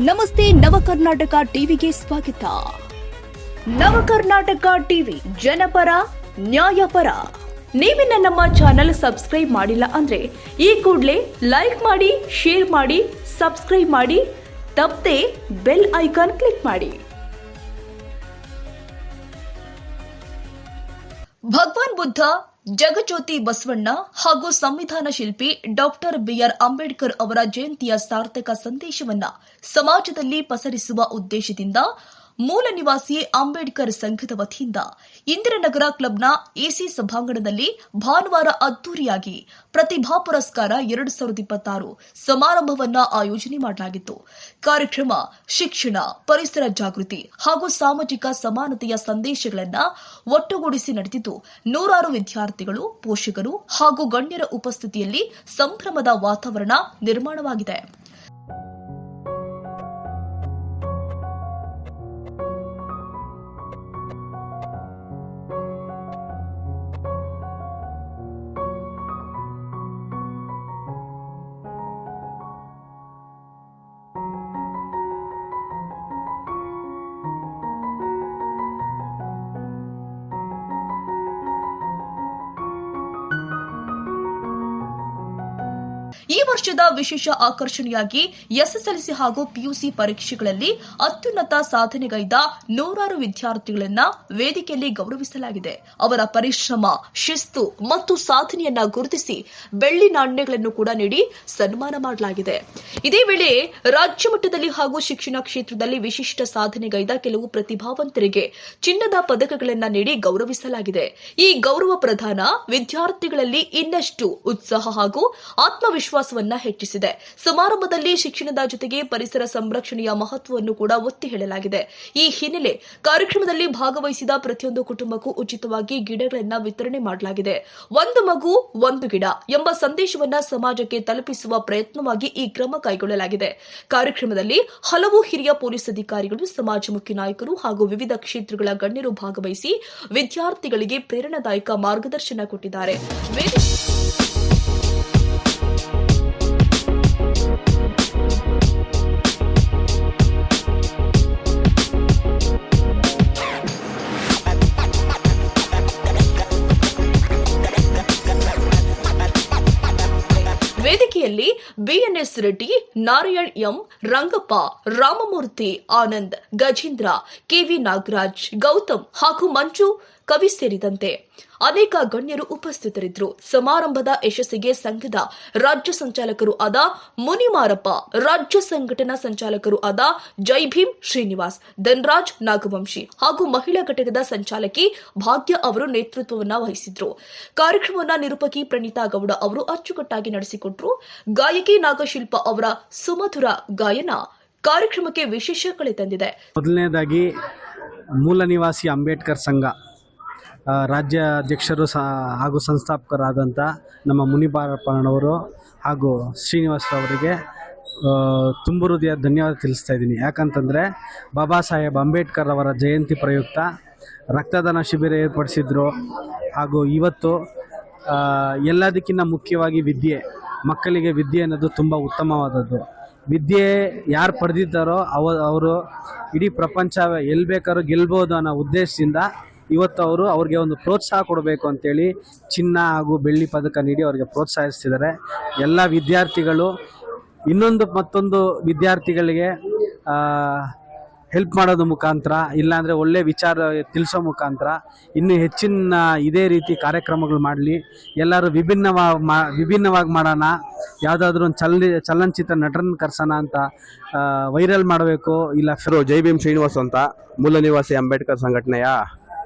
ನಮಸ್ತೆ ನವಕರ್ನಾಟಕ ಟಿವಿಗೆ ಸ್ವಾಗತ. ನವಕರ್ನಾಟಕ ಟಿವಿ ಜನಪರ ನ್ಯಾಯಪರ. ನೀವಿನ್ನ ನಮ್ಮ ಚಾನೆಲ್ ಸಬ್ಸ್ಕ್ರೈಬ್ ಮಾಡಿಲ್ಲ ಅಂದ್ರೆ ಈ ಕೂಡಲೇ ಲೈಕ್ ಮಾಡಿ, ಶೇರ್ ಮಾಡಿ, ಸಬ್ಸ್ಕ್ರೈಬ್ ಮಾಡಿ, ತಪ್ಪದೆ ಬೆಲ್ ಐಕಾನ್ ಕ್ಲಿಕ್ ಮಾಡಿ. ಭಗವಾನ್ ಬುದ್ಧ, ಜಗಜ್ಯೋತಿ ಬಸವಣ್ಣ ಹಾಗೂ ಸಂವಿಧಾನ ಶಿಲ್ಪಿ ಡಾಕ್ಟರ್ ಬಿಆರ್ ಅಂಬೇಡ್ಕರ್ ಅವರ ಜಯಂತಿಯ ಸಾರ್ಥಕ ಸಂದೇಶವನ್ನ ಸಮಾಜದಲ್ಲಿ ಪಸರಿಸುವ ಉದ್ದೇಶದಿಂದ ಮೂಲ ನಿವಾಸಿ ಅಂಬೇಡ್ಕರ್ ಸಂಘದ ವತಿಯಿಂದ ಇಂದಿರಾನಗರ ಕ್ಲಬ್ನ ಎಸಿ ಸಭಾಂಗಣದಲ್ಲಿ ಭಾನುವಾರ ಅದ್ದೂರಿಯಾಗಿ ಪ್ರತಿಭಾ ಪುರಸ್ಕಾರ 2026 ಸಮಾರಂಭವನ್ನ ಆಯೋಜನೆ ಮಾಡಲಾಗಿತ್ತು. ಕಾರ್ಯಕ್ರಮ ಶಿಕ್ಷಣ, ಪರಿಸರ ಜಾಗೃತಿ ಹಾಗೂ ಸಾಮಾಜಿಕ ಸಮಾನತೆಯ ಸಂದೇಶಗಳನ್ನು ಒಟ್ಟುಗೂಡಿಸಿ ನಡೆದಿದ್ದು, ನೂರಾರು ವಿದ್ಯಾರ್ಥಿಗಳು, ಪೋಷಕರು ಹಾಗೂ ಗಣ್ಯರ ಉಪಸ್ಥಿತಿಯಲ್ಲಿ ಸಂಭ್ರಮದ ವಾತಾವರಣ ನಿರ್ಮಾಣವಾಗಿದೆ. ಈ ವರ್ಷದ ವಿಶೇಷ ಆಕರ್ಷಣೆಯಾಗಿ ಎಸ್ಎಸ್ಎಲ್ಸಿ ಹಾಗೂ ಪಿಯುಸಿ ಪರೀಕ್ಷೆಗಳಲ್ಲಿ ಅತ್ಯುನ್ನತ ಸಾಧನೆಗೈದ ನೂರಾರು ವಿದ್ಯಾರ್ಥಿಗಳನ್ನು ವೇದಿಕೆಯಲ್ಲಿ ಗೌರವಿಸಲಾಗಿದೆ. ಅವರ ಪರಿಶ್ರಮ, ಶಿಸ್ತು ಮತ್ತು ಸಾಧನೆಯನ್ನ ಗುರುತಿಸಿ ಬೆಳ್ಳಿ ನಾಣ್ಯಗಳನ್ನು ಕೂಡ ನೀಡಿ ಸನ್ಮಾನ ಮಾಡಲಾಗಿದೆ. ಇದೇ ವೇಳೆ ರಾಜ್ಯ ಮಟ್ಟದಲ್ಲಿ ಹಾಗೂ ಶಿಕ್ಷಣ ಕ್ಷೇತ್ರದಲ್ಲಿ ವಿಶಿಷ್ಟ ಸಾಧನೆಗೈದ ಕೆಲವು ಪ್ರತಿಭಾವಂತರಿಗೆ ಚಿನ್ನದ ಪದಕಗಳನ್ನು ನೀಡಿ ಗೌರವಿಸಲಾಗಿದೆ. ಈ ಗೌರವ ಪ್ರದಾನ ವಿದ್ಯಾರ್ಥಿಗಳಲ್ಲಿ ಇನ್ನಷ್ಟು ಉತ್ಸಾಹ ಹಾಗೂ ಆತ್ಮವಿಶ್ವಾಸ ಹೆಚ್ಚಿಸಿದೆ. ಸಮಾರಂಭದಲ್ಲಿ ಶಿಕ್ಷಣದ ಜೊತೆಗೆ ಪರಿಸರ ಸಂರಕ್ಷಣೆಯ ಮಹತ್ವವನ್ನು ಕೂಡ ಒತ್ತಿ ಹೇಳಲಾಗಿದೆ. ಈ ಹಿನ್ನೆಲೆ ಕಾರ್ಯಕ್ರಮದಲ್ಲಿ ಭಾಗವಹಿಸಿದ ಪ್ರತಿಯೊಂದು ಕುಟುಂಬಕ್ಕೂ ಉಚಿತವಾಗಿ ಗಿಡಗಳನ್ನು ವಿತರಣೆ ಮಾಡಲಾಗಿದೆ. ಒಂದು ಮಗು ಒಂದು ಗಿಡ ಎಂಬ ಸಂದೇಶವನ್ನು ಸಮಾಜಕ್ಕೆ ತಲುಪಿಸುವ ಪ್ರಯತ್ನವಾಗಿ ಈ ಕ್ರಮ ಕೈಗೊಳ್ಳಲಾಗಿದೆ. ಕಾರ್ಯಕ್ರಮದಲ್ಲಿ ಹಲವು ಹಿರಿಯ ಪೊಲೀಸ್ ಅಧಿಕಾರಿಗಳು, ಸಮಾಜಮುಖಿ ನಾಯಕರು ಹಾಗೂ ವಿವಿಧ ಕ್ಷೇತ್ರಗಳ ಗಣ್ಯರು ಭಾಗವಹಿಸಿ ವಿದ್ಯಾರ್ಥಿಗಳಿಗೆ ಪ್ರೇರಣಾದಾಯಕ ಮಾರ್ಗದರ್ಶನ ಕೊಟ್ಟಿದ್ದಾರೆ. ವೇದಿಕೆಯಲ್ಲಿ BNS Reddy, Narayan M, Rangappa, Ramamurthy, Anand, Gajendra, KV Nagaraj, Gautam ಹಾಗೂ ಮಂಜು ಕವಿ ಸೇರಿದಂತೆ ಅನೇಕ ಗಣ್ಯರು ಉಪಸ್ಥಿತರಿದ್ದರು. ಸಮಾರಂಭದ ಯಶಸ್ಸಿಗೆ ಸಂಘದ ರಾಜ್ಯ ಸಂಚಾಲಕರು ಆದ ಮುನಿಮಾರಪ್ಪ, ರಾಜ್ಯ ಸಂಘಟನಾ ಸಂಚಾಲಕರು ಆದ ಜೈಭೀಮ್ ಶ್ರೀನಿವಾಸ್, ಧನ್ರಾಜ್ ನಾಗವಂಶಿ ಹಾಗೂ ಮಹಿಳಾ ಘಟಕದ ಸಂಚಾಲಕಿ ಭಾಗ್ಯ ಅವರು ನೇತೃತ್ವವನ್ನು ವಹಿಸಿದ್ರು. ಕಾರ್ಯಕ್ರಮವನ್ನು ನಿರೂಪಕಿ ಪ್ರಣೀತಾ ಗೌಡ ಅವರು ಅಚ್ಚುಕಟ್ಟಾಗಿ ನಡೆಸಿಕೊಟ್ಟರು. ಗಾಯಕಿ ನಾಗಶಿಲ್ಪ ಅವರ ಸುಮಧುರ ಗಾಯನ ಕಾರ್ಯಕ್ರಮಕ್ಕೆ ವಿಶೇಷ ಕಳೆ ತಂದಿದೆ. ಮೊದಲನೇದಾಗಿ ಮೂಲ ನಿವಾಸಿ ಅಂಬೇಡ್ಕರ್ ಸಂಘ ರಾಜ್ಯ ಅಧ್ಯಕ್ಷರು ಹಾಗೂ ಸಂಸ್ಥಾಪಕರಾದಂಥ ನಮ್ಮ ಮುನಿಮಾರಪ್ಪನವರು ಹಾಗೂ ಶ್ರೀನಿವಾಸರವರಿಗೆ ತುಂಬ ಹೃದಯ ಧನ್ಯವಾದ ತಿಳಿಸ್ತಾ ಇದ್ದೀನಿ. ಯಾಕಂತಂದರೆ ಬಾಬಾ ಸಾಹೇಬ್ ಅಂಬೇಡ್ಕರ್ ಅವರ ಜಯಂತಿ ಪ್ರಯುಕ್ತ ರಕ್ತದಾನ ಶಿಬಿರ ಏರ್ಪಡಿಸಿದ್ರು. ಹಾಗೂ ಇವತ್ತು ಎಲ್ಲದಕ್ಕಿಂತ ಮುಖ್ಯವಾಗಿ ಮಕ್ಕಳಿಗೆ ವಿದ್ಯೆ ಅನ್ನೋದು ತುಂಬ ಉತ್ತಮವಾದದ್ದು. ವಿದ್ಯೆ ಯಾರು ಪಡೆದಿದ್ದಾರೋ ಅವರು ಇಡೀ ಪ್ರಪಂಚ ಎಲ್ಲಿ ಬೇಕಾದ್ರೂ ಗೆಲ್ಬೋದು ಅನ್ನೋ ಉದ್ದೇಶದಿಂದ ಇವತ್ತು ಅವ್ರಿಗೆ ಒಂದು ಪ್ರೋತ್ಸಾಹ ಕೊಡಬೇಕು ಅಂತೇಳಿ ಚಿನ್ನ ಹಾಗೂ ಬೆಳ್ಳಿ ಪದಕ ನೀಡಿ ಅವರಿಗೆ ಪ್ರೋತ್ಸಾಹಿಸ್ತಿದ್ದಾರೆ. ಎಲ್ಲ ವಿದ್ಯಾರ್ಥಿಗಳು ಮತ್ತೊಂದು ವಿದ್ಯಾರ್ಥಿಗಳಿಗೆ ಹೆಲ್ಪ್ ಮಾಡೋದು ಮುಖಾಂತರ, ಇಲ್ಲಾಂದರೆ ಒಳ್ಳೆ ವಿಚಾರ ತಿಳಿಸೋ ಮುಖಾಂತರ ಇನ್ನೂ ಹೆಚ್ಚಿನ ಇದೇ ರೀತಿ ಕಾರ್ಯಕ್ರಮಗಳು ಮಾಡಲಿ. ಎಲ್ಲರೂ ವಿಭಿನ್ನವಾಗಿ ಮಾಡೋಣ. ಯಾವುದಾದ್ರೂ ಒಂದು ಚಲನಚಿತ್ರ ನಟರನ್ನು ಕರ್ಸೋಣ ಅಂತ ವೈರಲ್ ಮಾಡಬೇಕು. ಇಲ್ಲ ಜೈಭೀಮ್ ಶ್ರೀನಿವಾಸ್ ಅಂತ ಮೂಲ ನಿವಾಸಿ ಅಂಬೇಡ್ಕರ್ ಸಂಘಟನೆಯ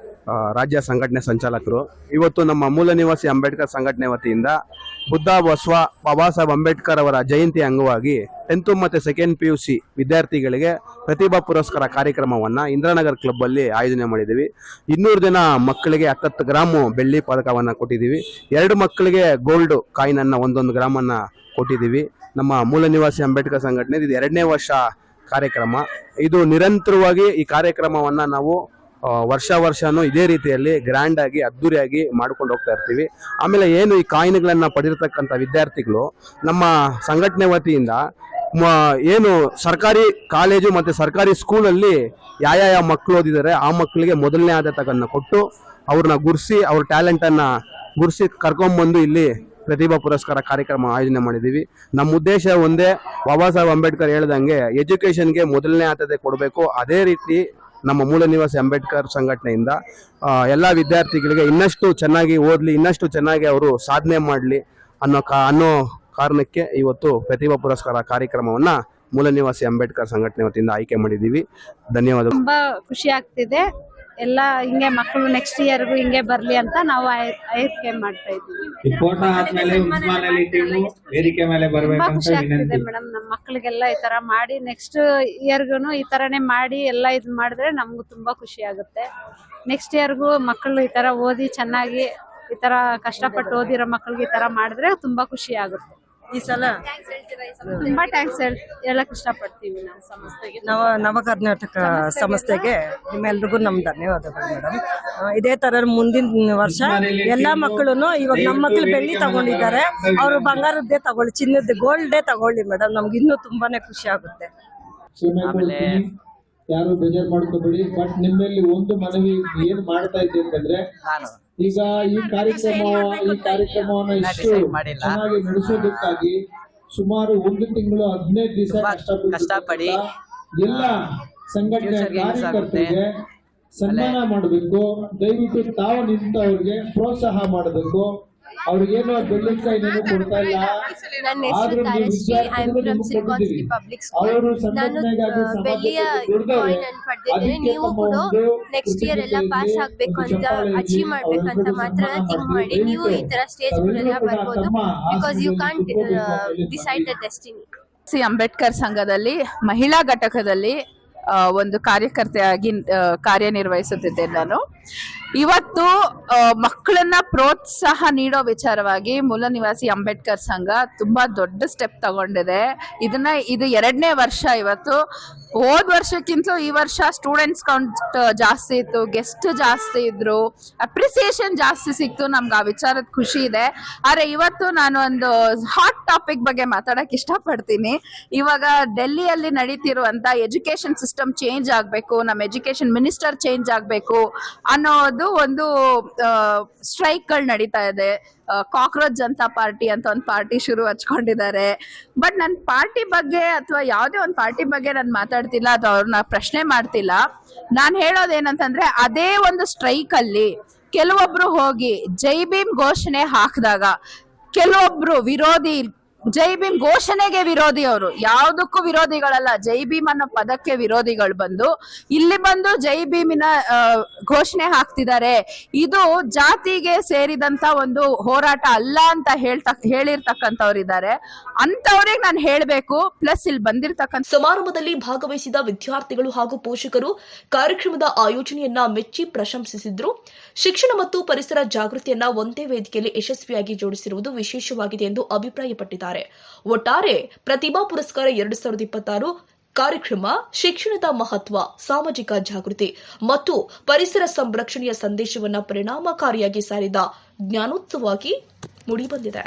ರಾಜ್ಯ ಸಂಘಟನೆ ಸಂಚಾಲಕರು. ಇವತ್ತು ನಮ್ಮ ಮೂಲ ನಿವಾಸಿ ಅಂಬೇಡ್ಕರ್ ಸಂಘಟನೆ ವತಿಯಿಂದ ಬುದ್ಧ ಬಸವ ಬಾಬಾ ಸಾಹೇಬ್ ಅಂಬೇಡ್ಕರ್ ಅವರ ಜಯಂತಿ ಅಂಗವಾಗಿ 10th ಮತ್ತು 2nd PUC ವಿದ್ಯಾರ್ಥಿಗಳಿಗೆ ಪ್ರತಿಭಾ ಪುರಸ್ಕಾರ ಕಾರ್ಯಕ್ರಮವನ್ನು ಇಂದಿರಾನಗರ ಕ್ಲಬ್ಬಲ್ಲಿ ಆಯೋಜನೆ ಮಾಡಿದ್ದೀವಿ. 200 ಜನ ಮಕ್ಕಳಿಗೆ 10 ಗ್ರಾಮು ಬೆಳ್ಳಿ ಪದಕವನ್ನು ಕೊಟ್ಟಿದ್ದೀವಿ. 2 ಮಕ್ಕಳಿಗೆ ಗೋಲ್ಡ್ ಕಾಯಿನನ್ನು 1 ಗ್ರಾಮನ್ನು ಕೊಟ್ಟಿದ್ದೀವಿ. ನಮ್ಮ ಮೂಲ ನಿವಾಸಿ ಅಂಬೇಡ್ಕರ್ ಸಂಘಟನೆ ಇದು 2ನೇ ವರ್ಷ ಕಾರ್ಯಕ್ರಮ. ಇದು ನಿರಂತರವಾಗಿ ಈ ಕಾರ್ಯಕ್ರಮವನ್ನು ನಾವು ವರ್ಷನೂ ಇದೇ ರೀತಿಯಲ್ಲಿ ಗ್ರ್ಯಾಂಡ್ ಆಗಿ ಅದ್ದೂರಿಯಾಗಿ ಮಾಡ್ಕೊಂಡು ಹೋಗ್ತಾ ಇರ್ತೀವಿ. ಆಮೇಲೆ ಏನು ಈ ಕಾಯಿನ್ಗಳನ್ನ ಪಡೆದಿರ್ತಕ್ಕಂಥ ವಿದ್ಯಾರ್ಥಿಗಳು ನಮ್ಮ ಸಂಘಟನೆ ವತಿಯಿಂದ ಏನು ಸರ್ಕಾರಿ ಕಾಲೇಜು ಮತ್ತು ಸರ್ಕಾರಿ ಸ್ಕೂಲಲ್ಲಿ ಯಾವ ಮಕ್ಕಳು ಓದಿದ್ದಾರೆ ಆ ಮಕ್ಕಳಿಗೆ ಮೊದಲನೇ ಆದ್ಯತೆಯನ್ನು ಕೊಟ್ಟು ಅವ್ರನ್ನ ಗುರ್ಸಿ ಅವ್ರ ಟ್ಯಾಲೆಂಟನ್ನು ಗುರ್ಸಿ ಕರ್ಕೊಂಬಂದು ಇಲ್ಲಿ ಪ್ರತಿಭಾ ಪುರಸ್ಕಾರ ಕಾರ್ಯಕ್ರಮ ಆಯೋಜನೆ ಮಾಡಿದ್ದೀವಿ. ನಮ್ಮ ಉದ್ದೇಶ ಒಂದೇ, ಬಾಬಾ ಸಾಹೇಬ್ ಅಂಬೇಡ್ಕರ್ ಹೇಳ್ದಂಗೆ ಎಜುಕೇಷನ್ಗೆ ಮೊದಲನೇ ಆದ್ಯತೆ ಕೊಡಬೇಕು. ಅದೇ ರೀತಿ ನಮ್ಮ ಮೂಲ ನಿವಾಸಿ ಅಂಬೇಡ್ಕರ್ ಸಂಘಟನೆಯಿಂದ ಎಲ್ಲ ವಿದ್ಯಾರ್ಥಿಗಳಿಗೆ ಇನ್ನಷ್ಟು ಚೆನ್ನಾಗಿ ಓದಲಿ, ಇನ್ನಷ್ಟು ಚೆನ್ನಾಗಿ ಅವರು ಸಾಧನೆ ಮಾಡಲಿ ಅನ್ನೋ ಕಾರಣಕ್ಕೆ ಇವತ್ತು ಪ್ರತಿಭಾ ಪುರಸ್ಕಾರ ಕಾರ್ಯಕ್ರಮವನ್ನ ಮೂಲ ನಿವಾಸಿ ಅಂಬೇಡ್ಕರ್ ಸಂಘಟನೆ ವತಿಯಿಂದ ಆಯ್ಕೆ ಮಾಡಿದ್ದೀವಿ. ಧನ್ಯವಾದಗಳು. ತುಂಬಾ ಖುಷಿ ಆಗ್ತಿದೆ. ಎಲ್ಲ ಹಿಂಗೆ ಮಕ್ಕಳು ನೆಕ್ಸ್ಟ್ ಇಯರ್ಗೂ ಹಿಂಗೆ ಬರ್ಲಿ ಅಂತ ನಾವು ಆಯ್ಕೆ ಮಾಡ್ತಾ ಇದ್ದೀವಿ. ತುಂಬಾ ಖುಷಿ ಆಗ್ತಿದೆ ಮೇಡಮ್. ನಮ್ಮ ಮಕ್ಕಳಿಗೆಲ್ಲ ಈ ತರ ಮಾಡಿ ನೆಕ್ಸ್ಟ್ ಇಯರ್ಗೂನು ಈ ತರನೇ ಮಾಡಿ ಎಲ್ಲ ಇದ್ ಮಾಡಿದ್ರೆ ನಮ್ಗೂ ತುಂಬಾ ಖುಷಿ ಆಗುತ್ತೆ. ನೆಕ್ಸ್ಟ್ ಇಯರ್ಗೂ ಮಕ್ಕಳು ಈ ತರ ಓದಿ ಚೆನ್ನಾಗಿ ಈ ತರ ಕಷ್ಟಪಟ್ಟು ಓದಿರೋ ಮಕ್ಕಳಿಗೆ ಈ ತರ ಮಾಡಿದ್ರೆ ತುಂಬಾ ಖುಷಿ ಆಗುತ್ತೆ. ಈ ಸಲ ತುಂಬಾ ಥ್ಯಾಂಕ್ಸ್ ಹೇಳಕ್ ಇಷ್ಟಪಡ್ತೀವಿ ನಾವು ಸಂಸ್ಥೆಗೆ, ನವ ಕರ್ನಾಟಕ ಸಂಸ್ಥೆಗೆ ನಿಮ್ಮೆಲ್ರಿಗೂ ನಮ್ ಧನ್ಯವಾದಗಳು ಮೇಡಮ್. ಇದೇ ತರ ಮುಂದಿನ ವರ್ಷ ಎಲ್ಲಾ ಮಕ್ಕಳು, ಇವಾಗ ನಮ್ಮ ಮಕ್ಳು ಬೆಳ್ಳಿ ತಗೊಂಡಿದ್ದಾರೆ, ಅವರು ಬಂಗಾರದ್ದೇ ತಗೊಳ್ಳಿ, ಚಿನ್ನದ ಗೋಲ್ಡೇ ತಗೊಳ್ಳಿ ಮೇಡಮ್. ನಮ್ಗೆ ಇನ್ನೂ ತುಂಬಾನೇ ಖುಷಿ ಆಗುತ್ತೆ. ಆಮೇಲೆ ಯಾರು ಬೇಜಾರು ಮಾಡ್ಕೋಬೇಡಿ. ಬಟ್ ನಿಮ್ಮಲ್ಲಿ ಒಂದು ಮನವಿ ಏನ್ ಮಾಡ್ತಾ ಇದ್ದೆ ಅಂತಂದ್ರೆ, ಈಗ ಈ ಕಾರ್ಯಕ್ರಮವನ್ನ ಇಷ್ಟು ಚೆನ್ನಾಗಿ ನಡೆಸೋದಕ್ಕಾಗಿ ಸುಮಾರು 1 ತಿಂಗಳು 15 ದಿವಸ ಕಷ್ಟಪಡಿ ಎಲ್ಲ ಸಂಘಟನೆ ಕಾರ್ಯಕರ್ತರಿಗೆ ಸನ್ಮಾನ ಮಾಡಬೇಕು. ದಯವಿಟ್ಟು ತಾವು ನಿಂತವ್ರಿಗೆ ಪ್ರೋತ್ಸಾಹ ಮಾಡಬೇಕು. ಅವ್ರಿಗೇನು ಬೆಳ್ಳಿಕಾಯಿ ಕೊಡ್ತಾ ಇಲ್ಲ, ಆದ್ರೂ ಅವರು ಸಂಘಟನೆಗಾಗಿ ನೀವು ಕೂಡ ನೆಕ್ಸ್ಟ್ ಇಯರ್ ಎಲ್ಲ ಪಾಸ್ ಆಗ್ಬೇಕು ಅಂತ ಅಚೀವ್ ಮಾಡ್ಬೇಕಂತ ಮಾತ್ರ ಥಿಂಕ್ ಮಾಡಿ ನೀವು ಈ ತರ ಸ್ಟೇಜ್ ಗಳೆಲ್ಲ ಬರ್ಬೋದು. Because you can't decide the destiny. Ambedkar ಸಂಘದಲ್ಲಿ ಮಹಿಳಾ ಘಟಕದಲ್ಲಿ ಒಂದು ಕಾರ್ಯಕರ್ತೆಯಾಗಿ ಕಾರ್ಯನಿರ್ವಹಿಸುತ್ತಿದ್ದೇನೆ ನಾನು. ಇವತ್ತು ಮಕ್ಕಳನ್ನ ಪ್ರೋತ್ಸಾಹ ನೀಡೋ ವಿಚಾರವಾಗಿ ಮೂಲ ನಿವಾಸಿ ಅಂಬೇಡ್ಕರ್ ಸಂಘ ತುಂಬಾ ದೊಡ್ಡ ಸ್ಟೆಪ್ ತಗೊಂಡಿದೆ. ಇದು 2ನೇ ವರ್ಷ. ಇವತ್ತು ಹೋದ್ ವರ್ಷಕ್ಕಿಂತಲೂ ಈ ವರ್ಷ ಸ್ಟೂಡೆಂಟ್ಸ್ ಕೌಂಟ್ ಜಾಸ್ತಿ ಇತ್ತು, ಗೆಸ್ಟ್ ಜಾಸ್ತಿ ಇದ್ರು, ಅಪ್ರಿಸಿಯೇಷನ್ ಜಾಸ್ತಿ ಸಿಕ್ತು. ನಮ್ಗೆ ಆ ವಿಚಾರದ ಖುಷಿ ಇದೆ. ಆದ್ರೆ ಇವತ್ತು ನಾನು ಒಂದು ಹಾಟ್ ಟಾಪಿಕ್ ಬಗ್ಗೆ ಮಾತಾಡಕ್ ಇಷ್ಟಪಡ್ತೀನಿ. ಇವಾಗ ಡೆಲ್ಲಿಯಲ್ಲಿ ನಡೀತಿರುವಂತ ಎಜುಕೇಶನ್ ಸಿಸ್ಟಮ್ ಚೇಂಜ್ ಆಗ್ಬೇಕು, ನಮ್ಮ ಎಜುಕೇಶನ್ ಮಿನಿಸ್ಟರ್ ಚೇಂಜ್ ಆಗ್ಬೇಕು ಅನ್ನೋದು ಒಂದು ಸ್ಟ್ರೈಕ್ ಗಳು ನಡೀತಾ ಇದೆ. ಕಾಕ್ರೋಚ್ ಜನತಾ ಪಾರ್ಟಿ ಅಂತ ಒಂದು ಪಾರ್ಟಿ ಶುರು ಹಚ್ಕೊಂಡಿದ್ದಾರೆ. ಬಟ್ ನನ್ನ ಪಾರ್ಟಿ ಬಗ್ಗೆ ಅಥವಾ ಯಾವುದೇ ಒಂದು ಪಾರ್ಟಿ ಬಗ್ಗೆ ನಾನು ಮಾತಾಡ್ತಿಲ್ಲ ಅಥವಾ ಅವ್ರನ್ನ ಪ್ರಶ್ನೆ ಮಾಡ್ತಿಲ್ಲ. ನಾನು ಹೇಳೋದೇನಂತಂದ್ರೆ, ಅದೇ ಒಂದು ಸ್ಟ್ರೈಕ್ ಅಲ್ಲಿ ಕೆಲವೊಬ್ರು ಹೋಗಿ ಜೈ ಭೀಮ್ ಘೋಷಣೆ ಹಾಕಿದಾಗ ಕೆಲವೊಬ್ರು ವಿರೋಧಿ, ಜೈ ಭೀಮ್ ಘೋಷಣೆಗೆ ವಿರೋಧಿ, ಅವರು ಯಾವುದಕ್ಕೂ ವಿರೋಧಿಗಳಲ್ಲ, ಜೈ ಭೀಮ್ ಅನ್ನೋ ಪದಕ್ಕೆ ವಿರೋಧಿಗಳು ಬಂದು ಇಲ್ಲಿ ಬಂದು ಜೈ ಭೀಮಿನ ಘೋಷಣೆ ಹಾಕ್ತಿದ್ದಾರೆ. ಇದು ಜಾತಿಗೆ ಸೇರಿದಂತ ಒಂದು ಹೋರಾಟ ಅಲ್ಲ ಅಂತ ಹೇಳಿರ್ತಕ್ಕಂಥವ್ರಿದ್ದಾರೆ. ಅಂತವ್ರಿಗೆ ನಾನು ಹೇಳ್ಬೇಕು. ಪ್ಲಸ್ ಇಲ್ಲಿ ಬಂದಿರ್ತಕ್ಕಂಥ ಸಮಾರಂಭದಲ್ಲಿ ಭಾಗವಹಿಸಿದ ವಿದ್ಯಾರ್ಥಿಗಳು ಹಾಗೂ ಪೋಷಕರು ಕಾರ್ಯಕ್ರಮದ ಆಯೋಜನೆಯನ್ನ ಮೆಚ್ಚಿ ಪ್ರಶಂಸಿಸಿದ್ರು. ಶಿಕ್ಷಣ ಮತ್ತು ಪರಿಸರ ಜಾಗೃತಿಯನ್ನ ಒಂದೇ ವೇದಿಕೆಯಲ್ಲಿ ಯಶಸ್ವಿಯಾಗಿ ಜೋಡಿಸಿರುವುದು ವಿಶೇಷವಾಗಿದೆ ಎಂದು ಅಭಿಪ್ರಾಯಪಟ್ಟಿದ್ದಾರೆ. ಒಟ್ಟಾರೆ ಪ್ರತಿಭಾ ಪುರಸ್ಕಾರ 2026 ಕಾರ್ಯಕ್ರಮ ಶಿಕ್ಷಣದ ಮಹತ್ವ, ಸಾಮಾಜಿಕ ಜಾಗೃತಿ ಮತ್ತು ಪರಿಸರ ಸಂರಕ್ಷಣೆಯ ಸಂದೇಶವನ್ನು ಪರಿಣಾಮಕಾರಿಯಾಗಿ ಸಾರಿದ ಜ್ಞಾನೋತ್ಸವವಾಗಿ ಮೂಡಿಬಂದಿದೆ.